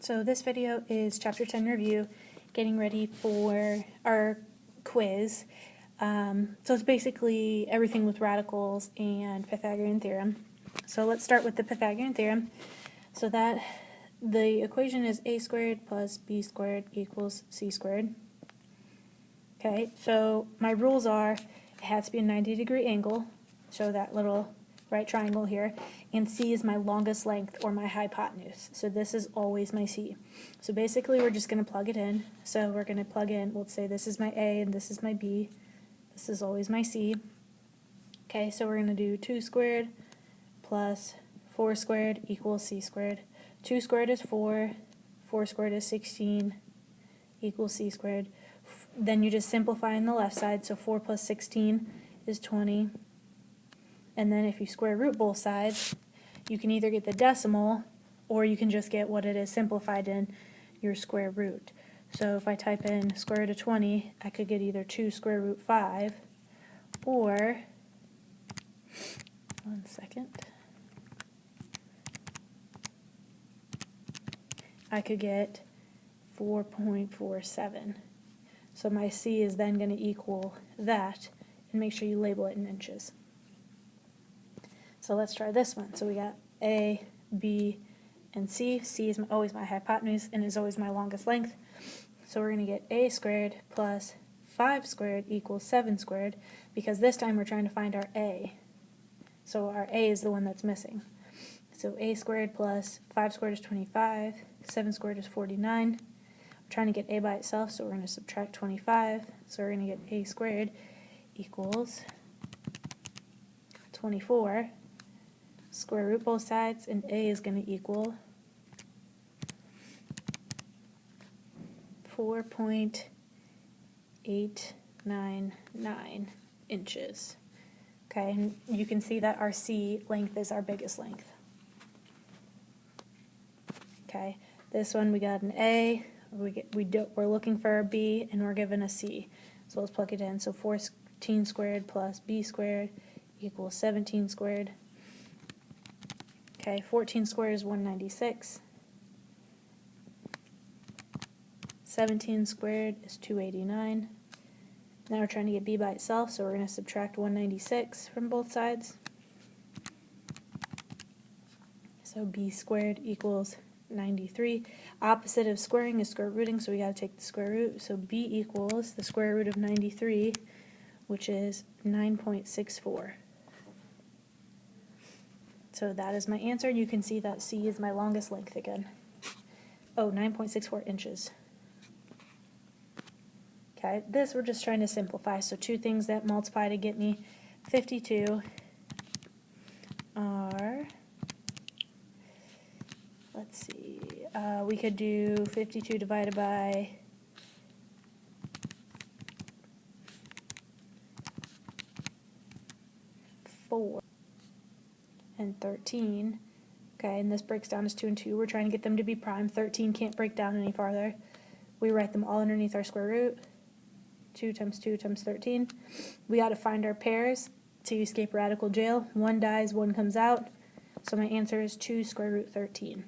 So this video is Chapter 10 review, getting ready for our quiz. So it's basically everything with radicals and Pythagorean theorem. So let's start with the Pythagorean theorem. So that the equation is a squared plus b squared equals c squared. Okay, so my rules are it has to be a 90-degree angle, so that little right triangle here, and C is my longest length or my hypotenuse. So this is always my C. So basically we're just going to plug it in. So we're going to plug in, let's say this is my A and this is my B. This is always my C. Okay, so we're going to do 2 squared plus 4 squared equals C squared. 2 squared is 4, 4 squared is 16 equals C squared. Then you just simplify on the left side, so 4 plus 16 is 20. And then if you square root both sides, you can either get the decimal or you can just get what it is simplified in, your square root. So if I type in square root of 20, I could get either 2 square root 5 or, one second, I could get 4.47. So my C is then going to equal that, and make sure you label it in inches. So let's try this one. So we got A, B, and C. C is always my hypotenuse and is always my longest length. So we're going to get A squared plus 5 squared equals 7 squared, because this time we're trying to find our A. So our A is the one that's missing. So A squared plus 5 squared is 25, 7 squared is 49. We're trying to get A by itself, so we're going to subtract 25. So we're going to get A squared equals 24. Square root both sides, and A is going to equal 4.899 inches. Okay, and you can see that our C length is our biggest length. Okay, this one we got an A, we're looking for our B, and we're given a C. So let's plug it in. So 14 squared plus B squared equals 17 squared. Okay, 14 squared is 196. 17 squared is 289. Now we're trying to get B by itself, so we're going to subtract 196 from both sides. So B squared equals 93. Opposite of squaring is square rooting, so we got to take the square root. So B equals the square root of 93, which is 9.64. So that is my answer. You can see that C is my longest length again. Oh, 9.64 inches. Okay, this we're just trying to simplify. So two things that multiply to get me 52 are, let's see, we could do 52 divided by 4 and 13. Okay, and this breaks down as 2 and 2. We're trying to get them to be prime. 13 can't break down any farther. We write them all underneath our square root. 2 times 2 times 13. We got to find our pairs to escape radical jail. One dies, one comes out. So my answer is 2 square root 13.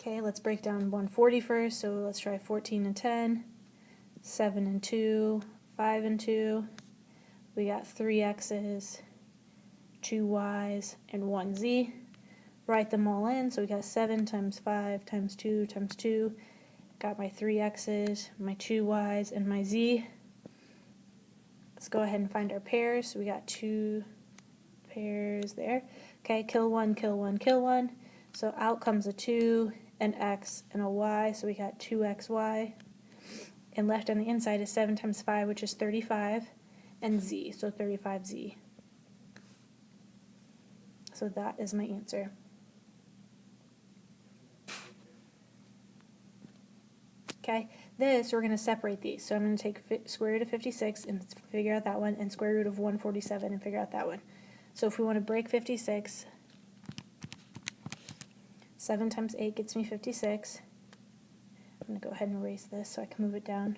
Okay, let's break down 140 first. So let's try 14 and 10, 7 and 2, 5 and 2. We got 3 x's, 2 y's, and 1 z. Write them all in. So we got 7 times 5 times 2 times 2. Got my 3 x's, my 2 y's, and my z. Let's go ahead and find our pairs. So we got 2 pairs there. Okay, kill 1, kill 1, kill 1. So out comes a 2, an x, and a y. So we got 2xy. And left on the inside is 7 times 5, which is 35. And z, so 35z. So that is my answer. Okay, this we're going to separate these. So I'm going to take square root of 56 and figure out that one, and square root of 147 and figure out that one. So if we want to break 56, 7 times 8 gets me 56. I'm going to go ahead and erase this so I can move it down.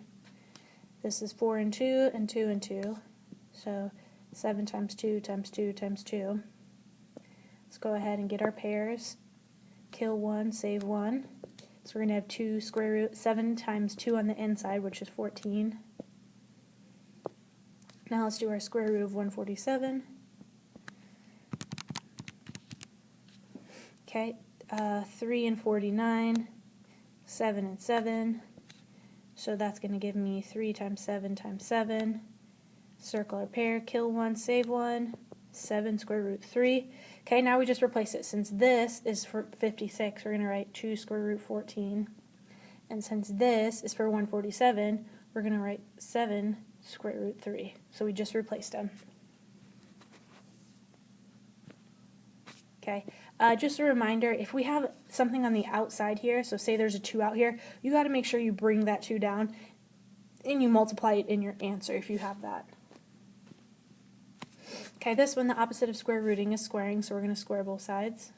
This is 4 and 2 and 2 and 2. So 7 times 2 times 2 times 2. Let's go ahead and get our pairs. kill 1, save 1. So we're going to have 2 square root 7 times 2 on the inside, which is 14. Now let's do our square root of 147. Okay, 3 and 49, 7 and 7. So that's going to give me 3 times 7 times 7. Circle our pair, kill 1, save 1, 7 square root 3. Okay, now we just replace it. Since this is for 56, we're going to write 2 square root 14. And since this is for 147, we're going to write 7 square root 3. So we just replaced them. Okay, just a reminder, if we have something on the outside here, so say there's a 2 out here, you got to make sure you bring that 2 down and you multiply it in your answer if you have that. Okay, this one, the opposite of square rooting is squaring, so we're going to square both sides.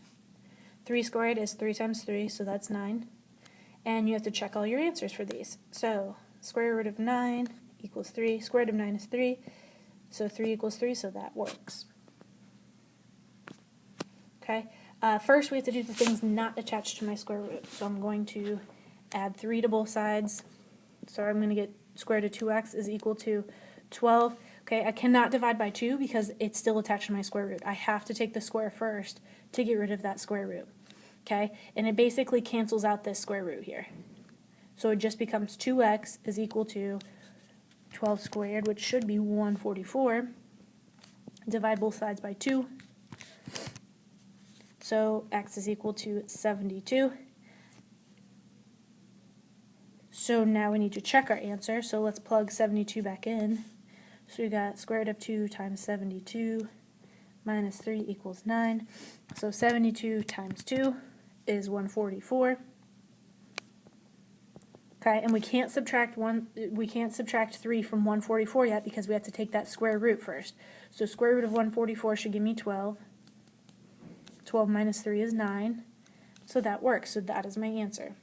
3 squared is 3 times 3, so that's 9. And you have to check all your answers for these. So square root of 9 equals 3, square root of 9 is 3, so 3 equals 3, so that works. Okay, first we have to do the things not attached to my square root. So I'm going to add 3 to both sides. So I'm going to get square root of 2x is equal to 12. Okay, I cannot divide by 2 because it's still attached to my square root. I have to take the square first to get rid of that square root. Okay, and it basically cancels out this square root here. So it just becomes 2x is equal to 12 squared, which should be 144. Divide both sides by 2. So x is equal to 72. So now we need to check our answer. So let's plug 72 back in. So we got square root of 2 times 72 minus 3 equals 9. So 72 times 2 is 144. Okay, and we can't subtract 3 from 144 yet because we have to take that square root first. So square root of 144 should give me 12. 12 minus 3 is 9. So that works. So that is my answer.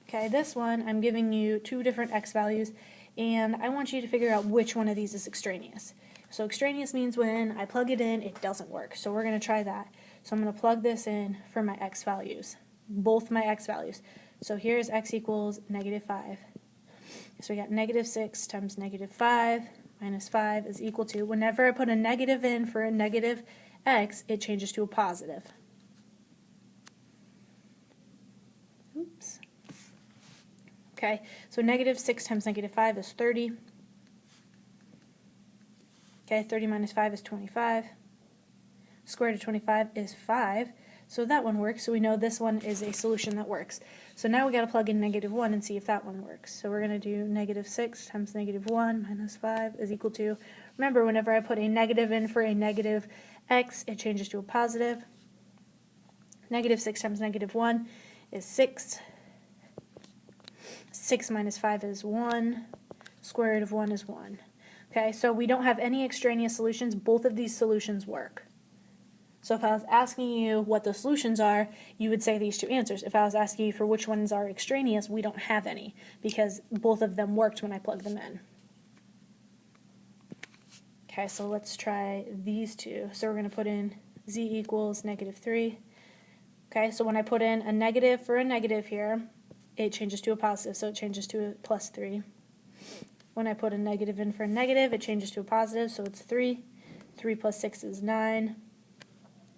Okay, this one, I'm giving you 2 different x values, and I want you to figure out which one of these is extraneous. So extraneous means when I plug it in, it doesn't work. So we're going to try that. So I'm going to plug this in for my x values, both my x values. So here's x equals negative 5. So we got negative 6 times negative 5 minus 5 is equal to, whenever I put a negative in for a negative x, it changes to a positive. Oops. Okay, so negative 6 times negative 5 is 30. Okay, 30 minus 5 is 25. Square root of 25 is 5. So that one works. So we know this one is a solution that works. So now we got to plug in negative 1 and see if that one works. So we're going to do negative 6 times negative 1 minus 5 is equal to, remember, whenever I put a negative in for a negative x, it changes to a positive. Negative 6 times negative 1 is 6. 6 minus 5 is 1. Square root of 1 is 1. Okay, so we don't have any extraneous solutions. Both of these solutions work. So if I was asking you what the solutions are, you would say these 2 answers. If I was asking you for which ones are extraneous, we don't have any because both of them worked when I plugged them in. Okay, so let's try these 2. So we're going to put in z equals negative 3. Okay, so when I put in a negative for a negative here, it changes to a positive, so it changes to a plus 3. When I put a negative in for a negative, it changes to a positive, so it's 3. 3 plus 6 is 9.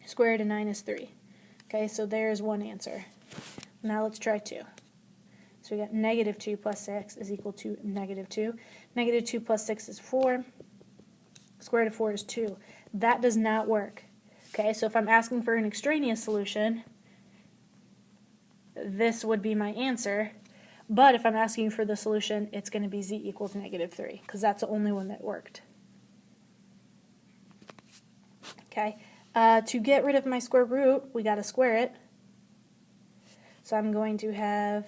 Square root of 9 is 3. Okay, so there's one answer. Now let's try 2. So we got negative 2 plus 6 is equal to negative 2. Negative 2 plus 6 is 4. Square root of 4 is 2. That does not work. Okay, so if I'm asking for an extraneous solution, this would be my answer. But if I'm asking for the solution, it's going to be z equals negative 3, because that's the only one that worked. Okay, to get rid of my square root, we got to square it. So I'm going to have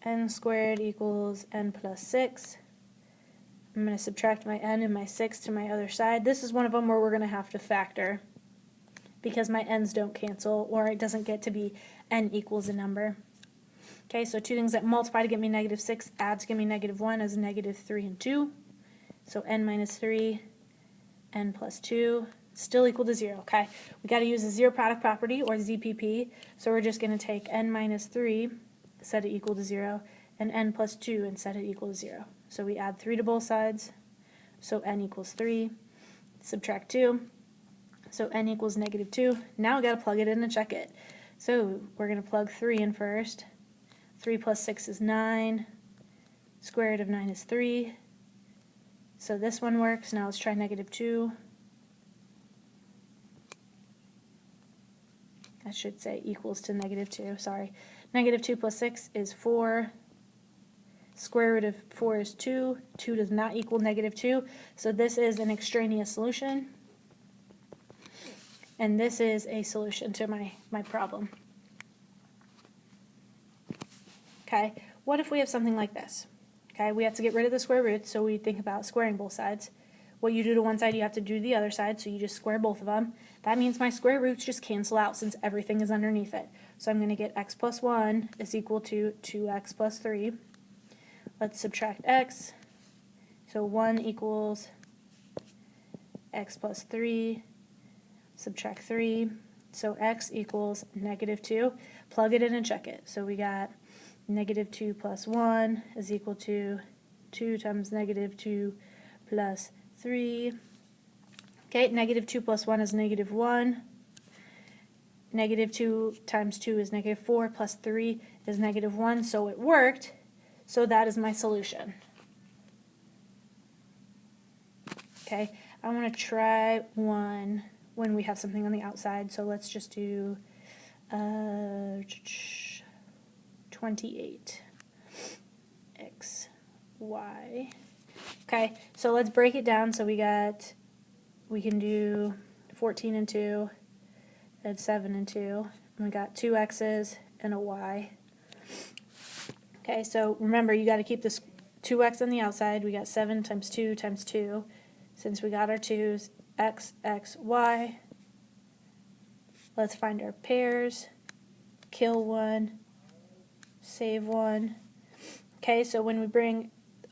n squared equals n plus 6. I'm going to subtract my n and my 6 to my other side. This is one of them where we're going to have to factor because my n's don't cancel, or it doesn't get to be n equals a number. Okay, so 2 things that multiply to get me negative 6, add to get me negative 1 is negative 3 and 2. So n minus 3, n plus 2 still equal to 0, okay? We got to use the zero product property, or ZPP, so we're just going to take n minus 3, set it equal to 0, and n plus 2 and set it equal to 0. So we add 3 to both sides, so n equals 3, subtract 2, so n equals negative 2. Now we got to plug it in and check it. So we're going to plug 3 in first. 3 plus 6 is 9, square root of 9 is 3, so this one works. Now let's try negative 2. I should say equals to negative 2, sorry. Negative 2 plus 6 is 4. Square root of 4 is 2. 2 does not equal negative 2. So this is an extraneous solution. And this is a solution to my problem. Okay, what if we have something like this? Okay, we have to get rid of the square roots, so we think about squaring both sides. What you do to one side, you have to do to the other side, so you just square both of them. That means my square roots just cancel out since everything is underneath it. So I'm going to get x plus 1 is equal to 2x plus 3. Let's subtract x. So 1 equals x plus 3. Subtract 3. So x equals negative 2. Plug it in and check it. So we got negative 2 plus 1 is equal to 2 times negative 2 plus 3. Okay, negative 2 plus 1 is negative 1. Negative 2 times 2 is negative 4, plus 3 is negative 1, so it worked. So that is my solution. Okay, I want to try one when we have something on the outside, so let's just do 28 x, y. Okay, so let's break it down. So we can do 14 and 2, and 7 and 2, and we got 2 x's and a y. Okay, so remember, you got to keep this 2x on the outside. We got 7 times 2 times 2. Since we got our 2's, x, x, y. Let's find our pairs. Kill one. Save one. Okay, so when we bring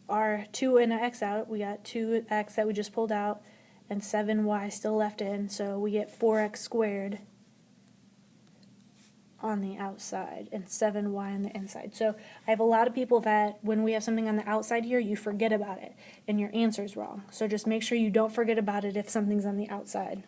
our 2 and an x out, we got 2x that we just pulled out, and 7y still left in, so we get 4x squared on the outside and 7y on the inside. So I have a lot of people that when we have something on the outside here, you forget about it and your answer's wrong. So just make sure you don't forget about it if something's on the outside.